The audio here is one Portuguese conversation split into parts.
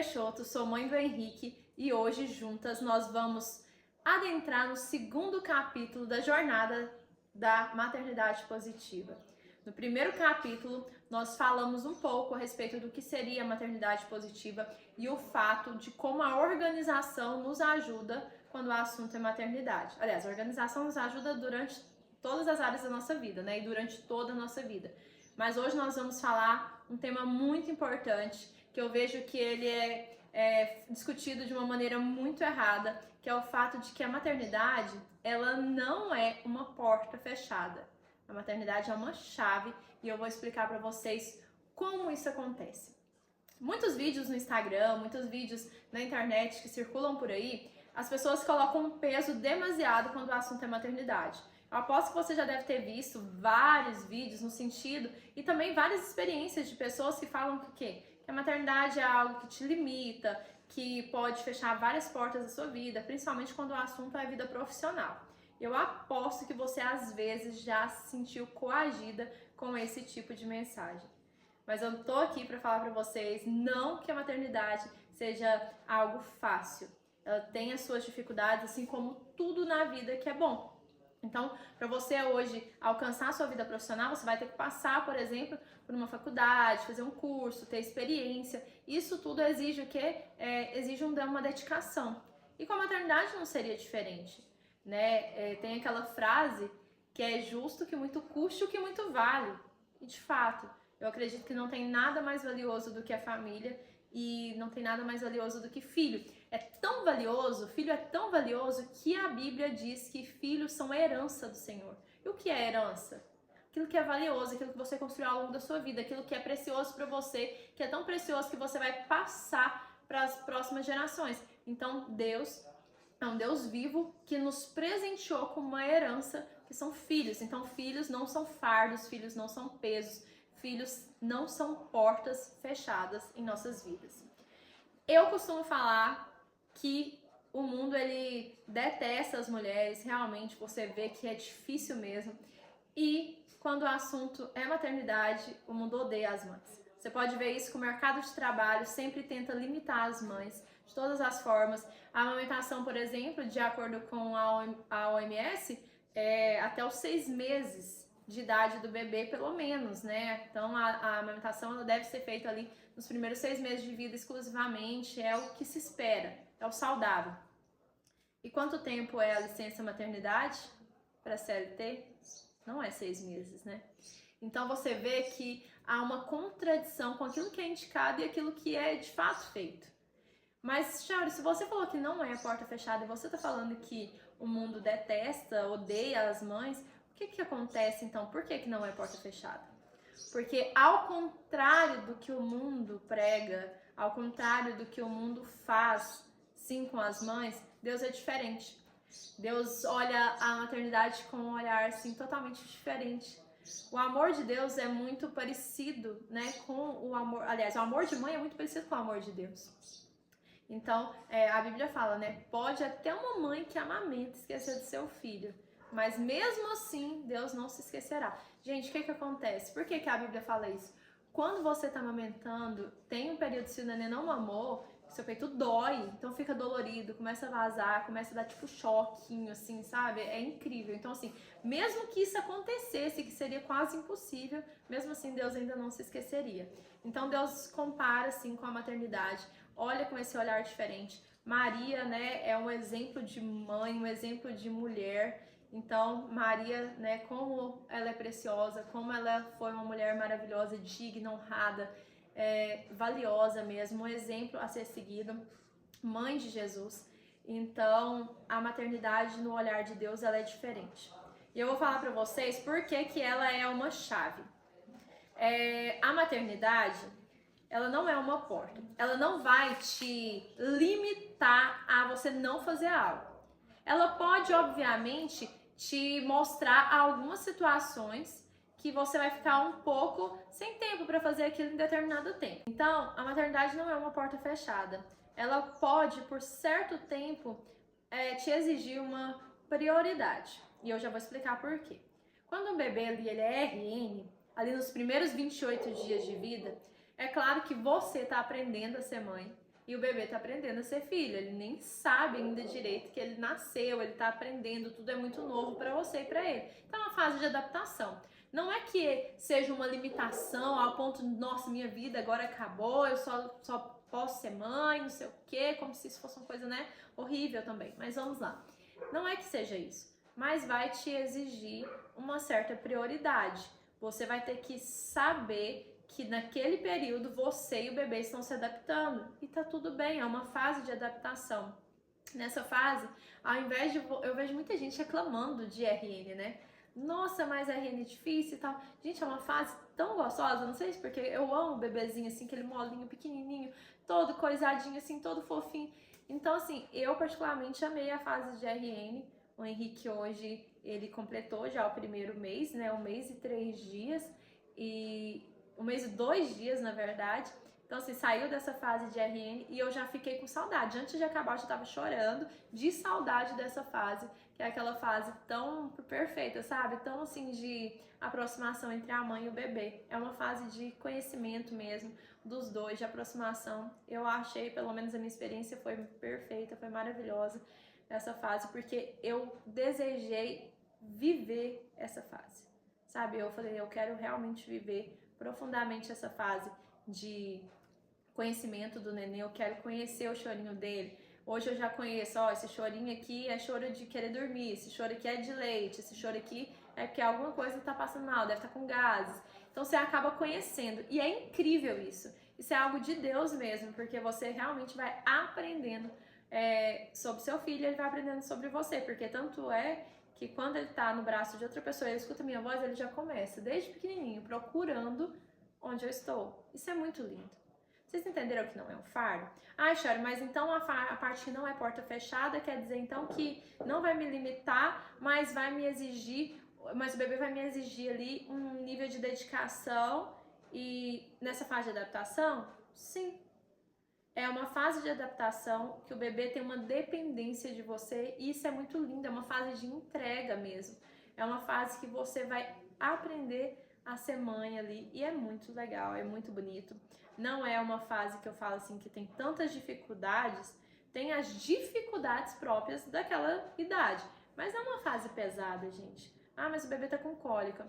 Peixoto, sou mãe do Henrique e hoje juntas nós vamos adentrar no segundo capítulo da jornada da maternidade positiva. No primeiro capítulo, nós falamos um pouco a respeito do que seria a maternidade positiva e o fato de como a organização nos ajuda quando o assunto é maternidade. Aliás, a organização nos ajuda durante todas as áreas da nossa vida, né? E durante toda a nossa vida. Mas hoje nós vamos falar um tema muito importante, que eu vejo que ele é discutido de uma maneira muito errada, que é o fato de que a maternidade, ela não é uma porta fechada. A maternidade é uma chave e eu vou explicar para vocês como isso acontece. Muitos vídeos no Instagram, muitos vídeos na internet que circulam por aí, as pessoas colocam um peso demasiado quando o assunto é maternidade. Eu aposto que você já deve ter visto vários vídeos no sentido e também várias experiências de pessoas que falam que a maternidade é algo que te limita, que pode fechar várias portas da sua vida, principalmente quando o assunto é vida profissional. Eu aposto que você às vezes já se sentiu coagida com esse tipo de mensagem. Mas eu tô aqui para falar para vocês, não que a maternidade seja algo fácil. Ela tem as suas dificuldades, assim como tudo na vida que é bom. Então, para você hoje alcançar a sua vida profissional, você vai ter que passar, por exemplo, por uma faculdade, fazer um curso, ter experiência. Isso tudo exige o quê? Exige uma dedicação. E com a maternidade não seria diferente, né? Tem aquela frase que é justo que muito custe o que muito vale. E de fato, eu acredito que não tem nada mais valioso do que a família e não tem nada mais valioso do que filho. É tão valioso, filho é tão valioso que a Bíblia diz que filhos são herança do Senhor. E o que é herança? Aquilo que é valioso, aquilo que você construiu ao longo da sua vida, aquilo que é precioso para você, que é tão precioso que você vai passar para as próximas gerações. Então, Deus é um Deus vivo que nos presenteou com uma herança que são filhos. Então, filhos não são fardos, filhos não são pesos, filhos não são portas fechadas em nossas vidas. Eu costumo falar que o mundo ele detesta as mulheres, realmente você vê que é difícil mesmo. E quando o assunto é maternidade, o mundo odeia as mães. Você pode ver isso que o mercado de trabalho sempre tenta limitar as mães de todas as formas. A amamentação, por exemplo, de acordo com a OMS, é até os 6 meses de idade do bebê, pelo menos, né? Então a amamentação ela deve ser feita ali nos primeiros 6 meses de vida exclusivamente, é o que se espera, é o saudável. E quanto tempo é a licença maternidade para CLT? Não é 6 meses, né? Então você vê que há uma contradição com aquilo que é indicado e aquilo que é de fato feito. Mas, Shauri, se você falou que não é a porta fechada e você está falando que o mundo detesta, odeia as mães, o que acontece então? Por que não é porta fechada? Porque ao contrário do que o mundo prega, ao contrário do que o mundo faz, sim, com as mães, Deus é diferente. Deus olha a maternidade com um olhar assim totalmente diferente. O amor de Deus é muito parecido, né, com o amor, aliás, o amor de mãe é muito parecido com o amor de Deus. Então, a Bíblia fala, né, pode até uma mãe que amamenta esquecer do seu filho, mas mesmo assim, Deus não se esquecerá. Gente, o que acontece? Por que a Bíblia fala isso? Quando você está amamentando, tem um período se o neném não mamou, seu peito dói, então fica dolorido, começa a vazar, começa a dar tipo choquinho, assim, sabe? É incrível. Então, assim, mesmo que isso acontecesse, que seria quase impossível, mesmo assim Deus ainda não se esqueceria. Então Deus compara, assim, com a maternidade, olha com esse olhar diferente. Maria, né, é um exemplo de mãe, um exemplo de mulher. Então, Maria, né, como ela é preciosa, como ela foi uma mulher maravilhosa, digna, honrada, valiosa mesmo, um exemplo a ser seguido, mãe de Jesus. Então, a maternidade no olhar de Deus, ela é diferente. E eu vou falar para vocês por que ela é uma chave. A maternidade, ela não é uma porta. Ela não vai te limitar a você não fazer algo. Ela pode, obviamente, te mostrar algumas situações que você vai ficar um pouco sem tempo para fazer aquilo em determinado tempo. Então, a maternidade não é uma porta fechada. Ela pode, por certo tempo, te exigir uma prioridade. E eu já vou explicar por quê. Quando um bebê ele é RN, ali nos primeiros 28 dias de vida, é claro que você está aprendendo a ser mãe E o bebê tá aprendendo a ser filho, ele nem sabe ainda direito que ele nasceu, ele tá aprendendo, tudo é muito novo para você e para ele. Então é uma fase de adaptação. Não é que seja uma limitação ao ponto, nossa, minha vida agora acabou, eu só posso ser mãe, não sei o quê, como se isso fosse uma coisa, né, horrível também. Mas vamos lá. Não é que seja isso, mas vai te exigir uma certa prioridade. Você vai ter que saber que naquele período você e o bebê estão se adaptando e tá tudo bem, é uma fase de adaptação. Nessa fase, ao invés de eu vejo muita gente reclamando de RN, né? Nossa, mas RN é difícil e tal. Gente, é uma fase tão gostosa, não sei se porque eu amo o bebezinho assim, aquele molinho pequenininho, todo coisadinho assim, todo fofinho. Então assim, eu particularmente amei a fase de RN. O Henrique hoje, ele completou já o primeiro mês, né? 1 mês e 3 dias e 1 mês e 2 dias, na verdade. Então, assim, saiu dessa fase de RN e eu já fiquei com saudade. Antes de acabar, eu já tava chorando de saudade dessa fase, que é aquela fase tão perfeita, sabe? Tão, assim, de aproximação entre a mãe e o bebê. É uma fase de conhecimento mesmo dos dois, de aproximação. Eu achei, pelo menos a minha experiência foi perfeita, foi maravilhosa essa fase, porque eu desejei viver essa fase, sabe? Eu falei, eu quero realmente viver profundamente essa fase de conhecimento do neném, eu quero conhecer o chorinho dele. Hoje eu já conheço, ó, esse chorinho aqui é choro de querer dormir, esse choro aqui é de leite, esse choro aqui é porque alguma coisa tá passando mal, deve estar com gases. Então você acaba conhecendo e é incrível isso. Isso é algo de Deus mesmo, porque você realmente vai aprendendo sobre seu filho, ele vai aprendendo sobre você, porque tanto é que quando ele tá no braço de outra pessoa, ele escuta minha voz, ele já começa, desde pequenininho, procurando onde eu estou. Isso é muito lindo. Vocês entenderam que não é um fardo? Ai, Charo, mas então a parte que não é porta fechada quer dizer então que não vai me limitar, mas vai me exigir, mas o bebê vai me exigir ali um nível de dedicação e nessa fase de adaptação? Sim. É uma fase de adaptação que o bebê tem uma dependência de você e isso é muito lindo, é uma fase de entrega mesmo. É uma fase que você vai aprender a ser mãe ali e é muito legal, é muito bonito. Não é uma fase que eu falo assim que tem tantas dificuldades, tem as dificuldades próprias daquela idade, mas é uma fase pesada, gente. Ah, mas o bebê tá com cólica.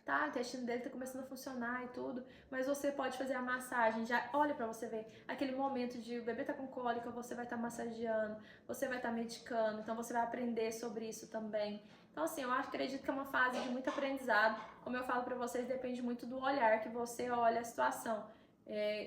Tá, o intestino dele tá começando a funcionar e tudo, mas você pode fazer a massagem, já olha pra você ver, aquele momento de o bebê tá com cólica, você vai estar massageando, você vai estar medicando, então você vai aprender sobre isso também. Então assim, eu acredito que é uma fase de muito aprendizado, como eu falo pra vocês, depende muito do olhar que você olha a situação,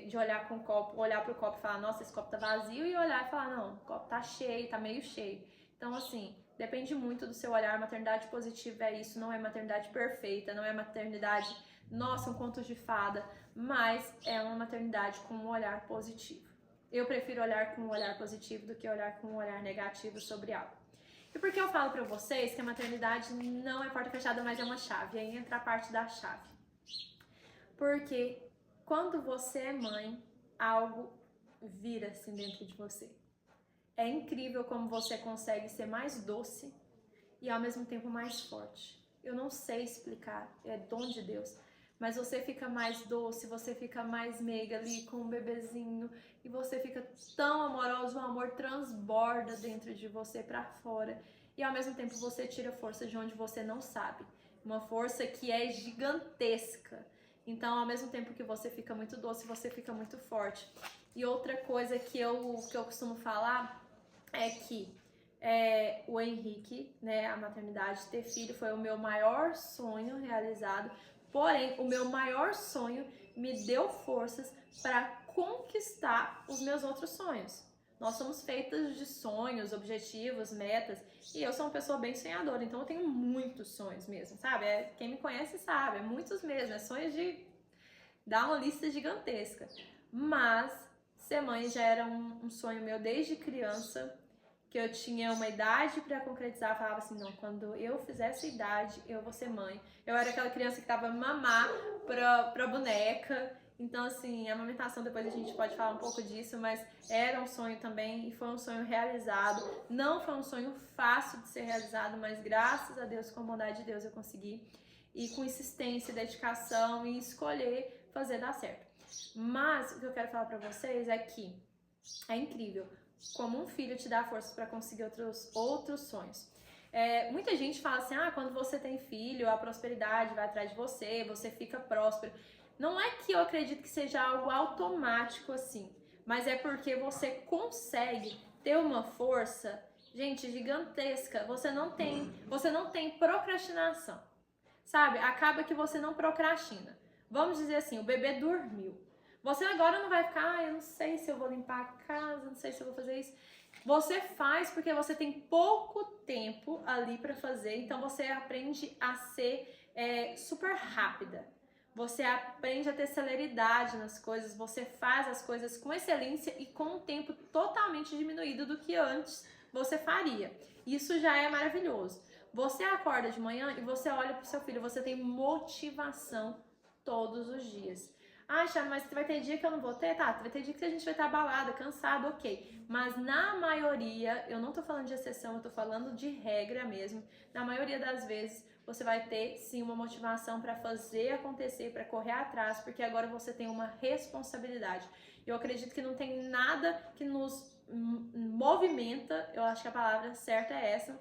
de olhar com o copo, olhar pro copo e falar, nossa, esse copo tá vazio, e olhar e falar, não, o copo tá cheio, tá meio cheio. Então assim, depende muito do seu olhar. Maternidade positiva é isso, não é maternidade perfeita, não é maternidade, nossa, um conto de fada, mas é uma maternidade com um olhar positivo. Eu prefiro olhar com um olhar positivo do que olhar com um olhar negativo sobre algo. E por que eu falo pra vocês que a maternidade não é porta fechada, mas é uma chave? E aí entra a parte da chave. Porque quando você é mãe, algo vira assim dentro de você. É incrível como você consegue ser mais doce e ao mesmo tempo mais forte. Eu não sei explicar, é dom de Deus. Mas você fica mais doce, você fica mais meiga ali com o bebezinho e você fica tão amoroso, o amor transborda dentro de você pra fora. E ao mesmo tempo você tira força de onde você não sabe. Uma força que é gigantesca. Então, ao mesmo tempo que você fica muito doce, você fica muito forte. E outra coisa que eu costumo falar é que o Henrique, né, a maternidade, ter filho foi o meu maior sonho realizado, porém, o meu maior sonho me deu forças para conquistar os meus outros sonhos. Nós somos feitas de sonhos, objetivos, metas, e eu sou uma pessoa bem sonhadora, então eu tenho muitos sonhos mesmo, sabe? Quem me conhece sabe, é muitos mesmo, é sonhos de dar uma lista gigantesca. Mas ser mãe já era um sonho meu desde criança, que eu tinha uma idade para concretizar, falava assim, não, quando eu fizer essa idade, eu vou ser mãe. Eu era aquela criança que tava mamar pra boneca, então assim, a amamentação depois a gente pode falar um pouco disso, mas era um sonho também e foi um sonho realizado. Não foi um sonho fácil de ser realizado, mas graças a Deus, com a bondade de Deus eu consegui. E com insistência, dedicação e escolher fazer dar certo. Mas o que eu quero falar pra vocês é que É incrível como um filho te dá forças para conseguir outros sonhos. Muita gente fala assim, quando você tem filho, a prosperidade vai atrás de você, você fica próspero. Não é que eu acredito que seja algo automático assim, mas é porque você consegue ter uma força, gente, gigantesca. Você não tem procrastinação, sabe? Acaba que você não procrastina. Vamos dizer assim, o bebê dormiu. Você agora não vai ficar, eu não sei se eu vou limpar a casa, não sei se eu vou fazer isso. Você faz porque você tem pouco tempo ali para fazer, então você aprende a ser super rápida. Você aprende a ter celeridade nas coisas, você faz as coisas com excelência e com um tempo totalmente diminuído do que antes você faria. Isso já é maravilhoso. Você acorda de manhã e você olha pro seu filho, você tem motivação todos os dias. Chá, mas vai ter dia que eu não vou ter? Tá, vai ter dia que a gente vai estar abalada, cansado, ok. Mas na maioria, eu não tô falando de exceção, eu tô falando de regra mesmo. Na maioria das vezes, você vai ter sim uma motivação para fazer acontecer, para correr atrás, porque agora você tem uma responsabilidade. Eu acredito que não tem nada que nos movimenta, eu acho que a palavra certa é essa,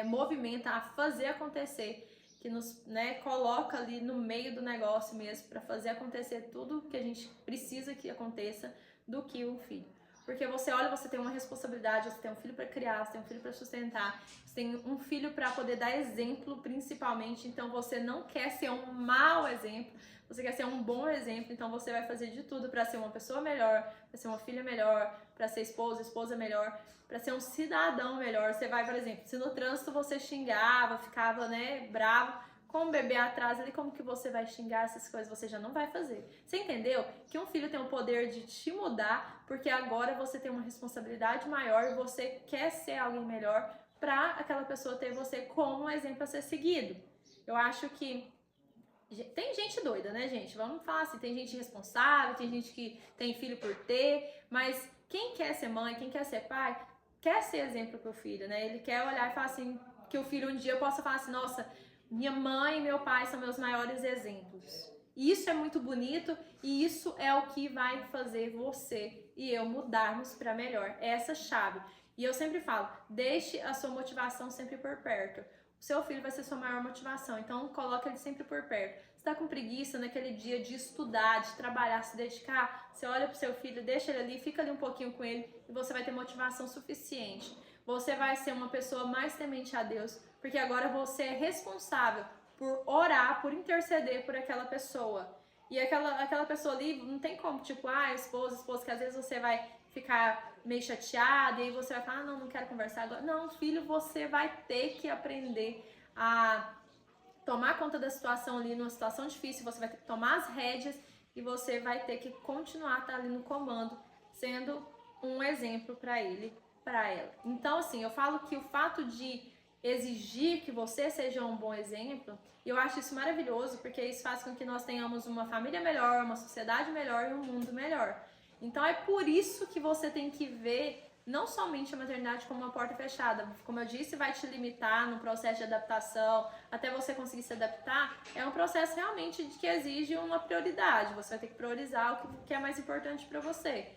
movimenta a fazer acontecer, que nos coloca ali no meio do negócio mesmo para fazer acontecer tudo que a gente precisa que aconteça, do que um filho. Porque você olha, você tem uma responsabilidade, você tem um filho para criar, você tem um filho para sustentar, você tem um filho para poder dar exemplo principalmente, então você não quer ser um mau exemplo, você quer ser um bom exemplo, então você vai fazer de tudo para ser uma pessoa melhor, para ser uma filha melhor, para ser esposa melhor, para ser um cidadão melhor. Você vai, por exemplo, se no trânsito você xingava, ficava, bravo, com o bebê atrás ali, como que você vai xingar essas coisas? Você já não vai fazer. Você entendeu? Que um filho tem o poder de te mudar, porque agora você tem uma responsabilidade maior e você quer ser alguém melhor para aquela pessoa ter você como um exemplo a ser seguido. Eu acho que tem gente doida, né, gente? Vamos falar assim, tem gente responsável, tem gente que tem filho por ter, mas quem quer ser mãe, quem quer ser pai, quer ser exemplo pro filho, né? Ele quer olhar e falar assim, que o filho um dia possa falar assim, nossa, minha mãe e meu pai são meus maiores exemplos. E isso é muito bonito e isso é o que vai fazer você e eu mudarmos para melhor. É essa chave. E eu sempre falo, deixe a sua motivação sempre por perto. O seu filho vai ser sua maior motivação, então coloca ele sempre por perto. Você tá com preguiça naquele dia de estudar, de trabalhar, se dedicar, você olha pro seu filho, deixa ele ali, fica ali um pouquinho com ele e você vai ter motivação suficiente. Você vai ser uma pessoa mais temente a Deus, porque agora você é responsável por orar, por interceder por aquela pessoa. E aquela pessoa ali, não tem como, tipo, esposa, que às vezes você vai ficar meio chateada e aí você vai falar, não quero conversar agora. Não, filho, você vai ter que aprender a tomar conta da situação ali, numa situação difícil, você vai ter que tomar as rédeas e você vai ter que continuar a estar ali no comando, sendo um exemplo para ele, para ela. Então, assim, eu falo que o fato de exigir que você seja um bom exemplo, eu acho isso maravilhoso, porque isso faz com que nós tenhamos uma família melhor, uma sociedade melhor e um mundo melhor. Então é por isso que você tem que ver não somente a maternidade como uma porta fechada. Como eu disse, vai te limitar no processo de adaptação, até você conseguir se adaptar. É um processo realmente que exige uma prioridade. Você vai ter que priorizar o que é mais importante para você.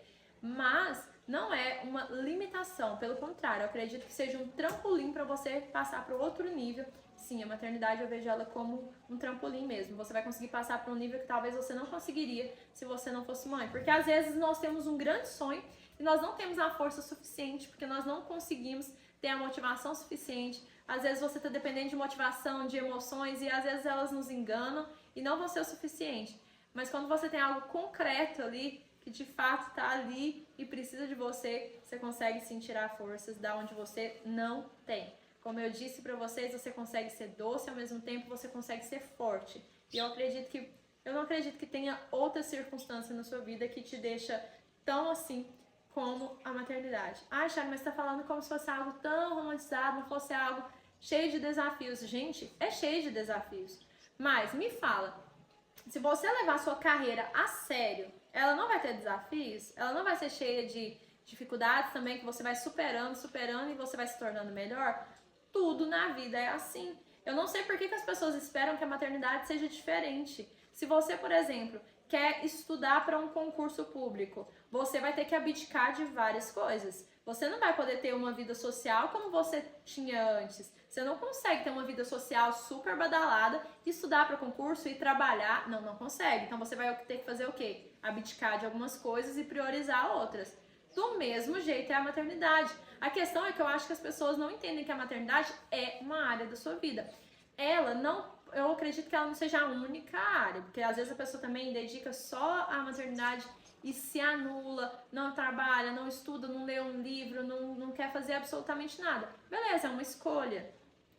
Mas não é uma limitação, pelo contrário, eu acredito que seja um trampolim para você passar para outro nível. Sim, a maternidade eu vejo ela como um trampolim mesmo. Você vai conseguir passar para um nível que talvez você não conseguiria se você não fosse mãe. Porque às vezes nós temos um grande sonho e nós não temos a força suficiente, porque nós não conseguimos ter a motivação suficiente. Às vezes você está dependendo de motivação, de emoções, e às vezes elas nos enganam e não vão ser o suficiente. Mas quando você tem algo concreto ali, que de fato está ali e precisa de você, você consegue sim tirar forças da onde você não tem. Como eu disse para vocês, você consegue ser doce, ao mesmo tempo você consegue ser forte. E eu não acredito que tenha outra circunstância na sua vida que te deixa tão assim como a maternidade. Charlie, mas você tá falando como se fosse algo tão romantizado, não fosse algo cheio de desafios. Gente, é cheio de desafios. Mas me fala, se você levar a sua carreira a sério, ela não vai ter desafios? Ela não vai ser cheia de dificuldades também que você vai superando e você vai se tornando melhor? Tudo na vida é assim. Eu não sei por que as pessoas esperam que a maternidade seja diferente. Se você, por exemplo, quer estudar para um concurso público, você vai ter que abdicar de várias coisas. Você não vai poder ter uma vida social como você tinha antes. Você não consegue ter uma vida social super badalada, estudar para concurso e trabalhar. Não consegue. Então você vai ter que fazer o quê? Abdicar de algumas coisas e priorizar outras. Do mesmo jeito é a maternidade. A questão é que eu acho que as pessoas não entendem que a maternidade é uma área da sua vida. Eu acredito que ela não seja a única área, porque às vezes a pessoa também dedica só à maternidade e se anula, não trabalha, não estuda, não lê um livro, não quer fazer absolutamente nada. Beleza, é uma escolha.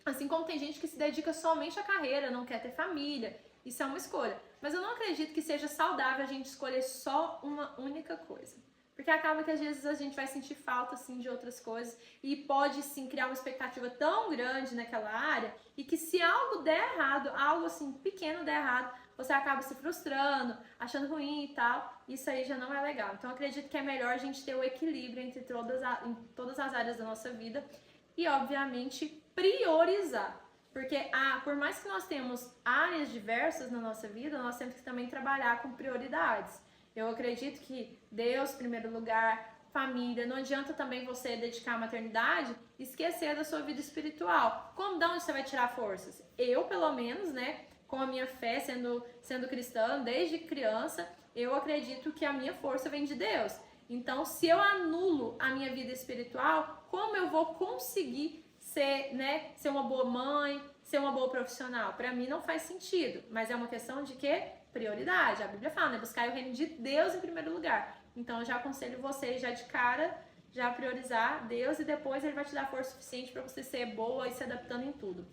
Assim como tem gente que se dedica somente à carreira, não quer ter família, isso é uma escolha. Mas eu não acredito que seja saudável a gente escolher só uma única coisa. Porque acaba que às vezes a gente vai sentir falta assim de outras coisas e pode sim criar uma expectativa tão grande naquela área e que se algo der errado, algo assim pequeno der errado, você acaba se frustrando, achando ruim e tal. Isso aí já não é legal. Então eu acredito que é melhor a gente ter o equilíbrio entre em todas as áreas da nossa vida e obviamente priorizar. Porque por mais que nós tenhamos áreas diversas na nossa vida, nós temos que também trabalhar com prioridades. Eu acredito que Deus, em primeiro lugar, família, não adianta também você dedicar à maternidade e esquecer da sua vida espiritual. De onde você vai tirar forças? Eu, pelo menos, né, com a minha fé, sendo cristã desde criança, eu acredito que a minha força vem de Deus. Então, se eu anulo a minha vida espiritual, como eu vou conseguir ser uma boa mãe, ser uma boa profissional? Para mim não faz sentido, mas é uma questão de quê? Prioridade. A Bíblia fala, né? Buscar o reino de Deus em primeiro lugar. Então eu já aconselho você já de cara, já priorizar Deus e depois ele vai te dar força suficiente para você ser boa e se adaptando em tudo.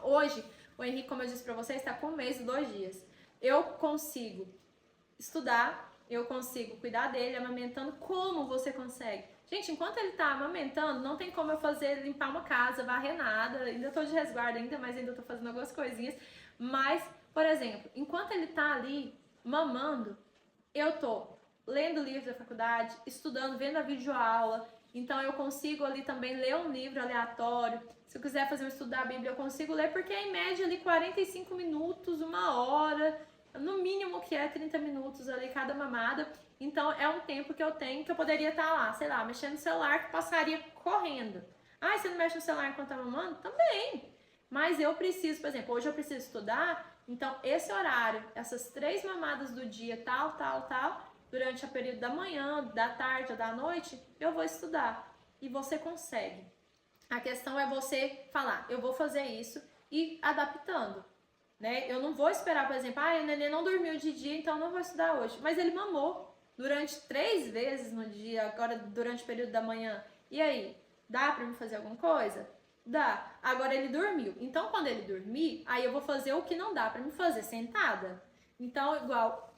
Hoje, o Henrique, como eu disse para você, está com 1 mês e 2 dias. Eu consigo estudar, eu consigo cuidar dele, amamentando. Como você consegue? Gente, enquanto ele tá amamentando, não tem como eu limpar uma casa, varrer nada. Ainda tô de resguardo ainda, mas ainda tô fazendo algumas coisinhas. Mas, por exemplo, enquanto ele tá ali mamando, eu tô lendo livros da faculdade, estudando, vendo a videoaula. Então eu consigo ali também ler um livro aleatório. Se eu quiser fazer um estudo da Bíblia, eu consigo ler, porque é em média ali 45 minutos, 1 hora, no mínimo que é 30 minutos ali cada mamada. Então é um tempo que eu tenho que eu poderia estar lá, sei lá, mexendo no celular, que passaria correndo. Ah, você não mexe no celular enquanto tá mamando? Também. Mas eu preciso, por exemplo, hoje eu preciso estudar, então esse horário, essas 3 mamadas do dia, tal, durante o período da manhã, da tarde ou da noite, eu vou estudar. E você consegue. A questão é você falar, eu vou fazer isso e adaptando. Né? Eu não vou esperar, por exemplo, o neném não dormiu de dia, então não vou estudar hoje. Mas ele mamou durante 3 vezes no dia, agora durante o período da manhã. E aí, dá pra me fazer alguma coisa? Dá. Agora ele dormiu. Então, quando ele dormir, aí eu vou fazer o que não dá pra me fazer sentada. Então, igual,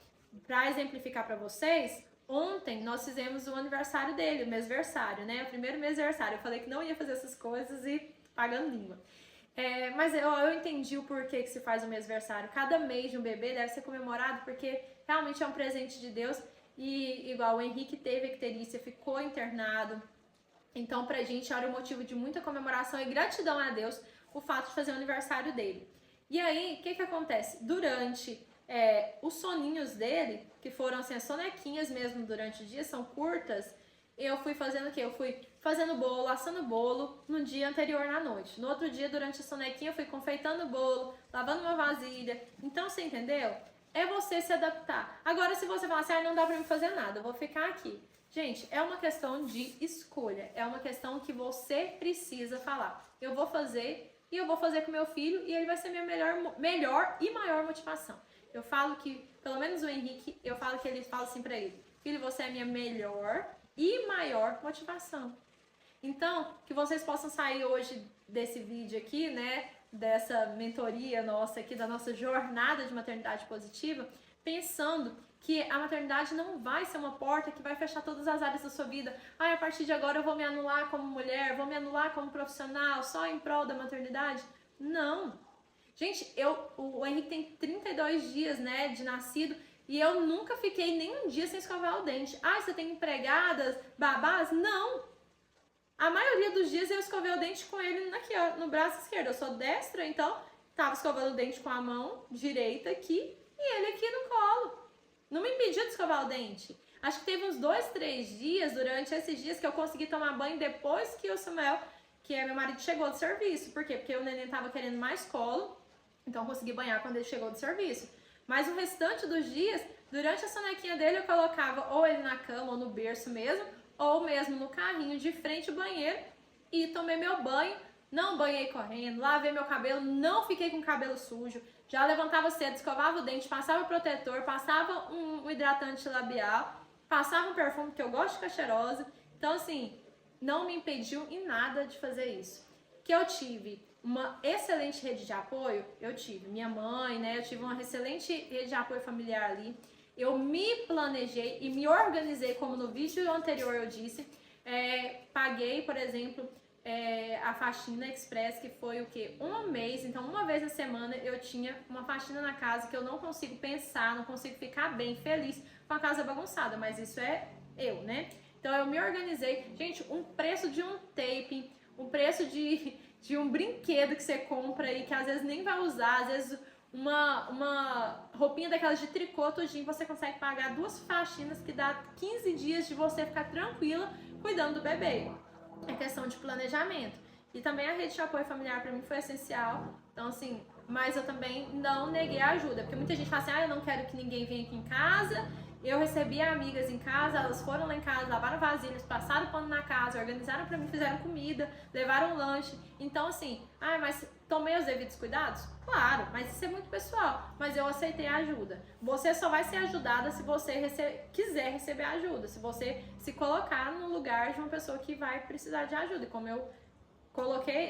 pra exemplificar pra vocês, ontem nós fizemos o aniversário dele, o mêsversário, né? O primeiro mêsversário. Eu falei que não ia fazer essas coisas e pagando língua. Mas eu entendi o porquê que se faz o mêsversário. Cada mês de um bebê deve ser comemorado porque realmente é um presente de Deus. E igual o Henrique teve icterícia, ficou internado. Então pra gente era um motivo de muita comemoração e gratidão a Deus o fato de fazer o aniversário dele. E aí, o que acontece? Durante os soninhos dele, que foram assim, as sonequinhas mesmo durante o dia, são curtas, eu fui fazendo o quê? Eu fui fazendo bolo, assando bolo no dia anterior na noite. No outro dia, durante a sonequinha, eu fui confeitando o bolo, lavando uma vasilha. Então, você entendeu? É você se adaptar. Agora, se você falar assim, não dá pra mim fazer nada, eu vou ficar aqui. Gente, é uma questão de escolha. É uma questão que você precisa falar. Eu vou fazer e eu vou fazer com meu filho e ele vai ser minha melhor e maior motivação. Eu falo que, pelo menos o Henrique, eu falo que ele fala assim pra ele, filho, você é minha melhor e maior motivação. Então, que vocês possam sair hoje desse vídeo aqui, né, dessa mentoria nossa aqui, da nossa jornada de maternidade positiva, pensando que a maternidade não vai ser uma porta que vai fechar todas as áreas da sua vida. A partir de agora eu vou me anular como mulher, vou me anular como profissional, só em prol da maternidade. Não. Gente, o Henrique tem 32 dias, né, de nascido, e eu nunca fiquei nem um dia sem escovar o dente. Você tem empregadas, babás? Não! A maioria dos dias eu escovei o dente com ele aqui, ó, no braço esquerdo. Eu sou destra, então tava escovando o dente com a mão direita aqui e ele aqui no colo. não me impediu de escovar o dente. Acho que teve uns 2, 3 dias, durante esses dias, que eu consegui tomar banho depois que o Samuel, que é meu marido, chegou do serviço. Por quê? Porque o neném tava querendo mais colo, então eu consegui banhar quando ele chegou do serviço. Mas o restante dos dias, durante a sonequinha dele, eu colocava ou ele na cama ou no berço mesmo, ou mesmo no carrinho de frente ao banheiro e tomei meu banho. Não banhei correndo, lavei meu cabelo, não fiquei com o cabelo sujo. Já levantava cedo, escovava o dente, passava protetor, passava um hidratante labial, passava um perfume, que eu gosto de ficar cheirosa. Então, assim, não me impediu em nada de fazer isso. Que eu tive uma excelente rede de apoio, eu tive. Minha mãe, né, eu tive uma excelente rede de apoio familiar ali. Eu me planejei e me organizei, como no vídeo anterior eu disse. Paguei, por exemplo, a faxina express, que foi o quê? Um mês. Então, uma vez na semana eu tinha uma faxina na casa, que eu não consigo pensar, não consigo ficar bem, feliz com a casa bagunçada, mas isso é eu, né? Então eu me organizei. Gente, um preço de um tape, um preço de um brinquedo que você compra aí, que às vezes nem vai usar, às vezes uma roupinha daquelas de tricô tudinho, você consegue pagar 2 faxinas, que dá 15 dias de você ficar tranquila cuidando do bebê. É questão de planejamento. E também a rede de apoio familiar para mim foi essencial. Então, assim, mas eu também não neguei a ajuda, porque muita gente fala assim, eu não quero que ninguém venha aqui em casa. Eu recebi amigas em casa, elas foram lá em casa, lavaram vasilhas, passaram pano na casa, organizaram pra mim, fizeram comida, levaram lanche. Então, assim, mas tomei os devidos cuidados? Claro, mas isso é muito pessoal. Mas eu aceitei a ajuda. Você só vai ser ajudada se você quiser receber ajuda, se você se colocar no lugar de uma pessoa que vai precisar de ajuda. E como eu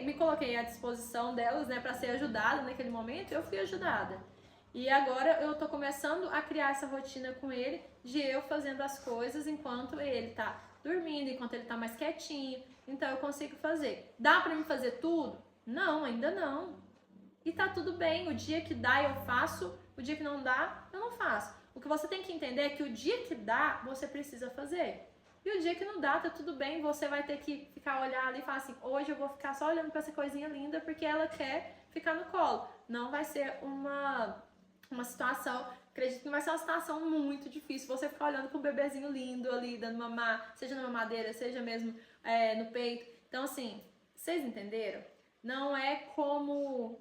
me coloquei à disposição delas, né, pra ser ajudada naquele momento, eu fui ajudada. E agora eu tô começando a criar essa rotina com ele, de eu fazendo as coisas enquanto ele tá dormindo, enquanto ele tá mais quietinho. Então eu consigo fazer. Dá pra mim fazer tudo? Não, ainda não. E tá tudo bem. O dia que dá eu faço, o dia que não dá eu não faço. O que você tem que entender é que o dia que dá, você precisa fazer. E o dia que não dá, tá tudo bem, você vai ter que ficar olhar ali e falar assim, hoje eu vou ficar só olhando pra essa coisinha linda porque ela quer ficar no colo. Não vai ser uma situação, acredito que não vai ser uma situação muito difícil, você ficar olhando para um bebezinho lindo ali, dando mamar, seja na mamadeira, seja mesmo no peito. Então, assim, vocês entenderam? Não é como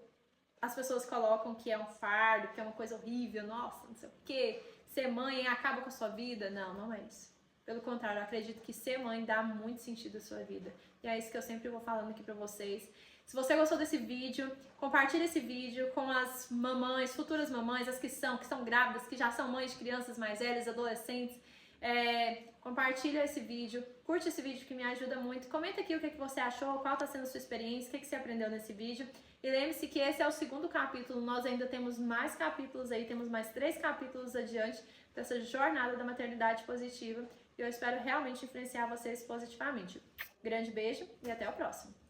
as pessoas colocam que é um fardo, que é uma coisa horrível, nossa, não sei o quê, ser mãe acaba com a sua vida. Não, não é isso. Pelo contrário, eu acredito que ser mãe dá muito sentido à sua vida. E é isso que eu sempre vou falando aqui pra vocês. Se você gostou desse vídeo, compartilhe esse vídeo com as mamães, futuras mamães, as que são grávidas, que já são mães de crianças mais velhas, adolescentes. Compartilha esse vídeo, curte esse vídeo que me ajuda muito. Comenta aqui o que você achou, qual está sendo a sua experiência, o que você aprendeu nesse vídeo. E lembre-se que esse é o 2º capítulo, nós ainda temos mais capítulos aí, temos mais 3 capítulos adiante dessa jornada da maternidade positiva. E eu espero realmente influenciar vocês positivamente. Grande beijo e até o próximo!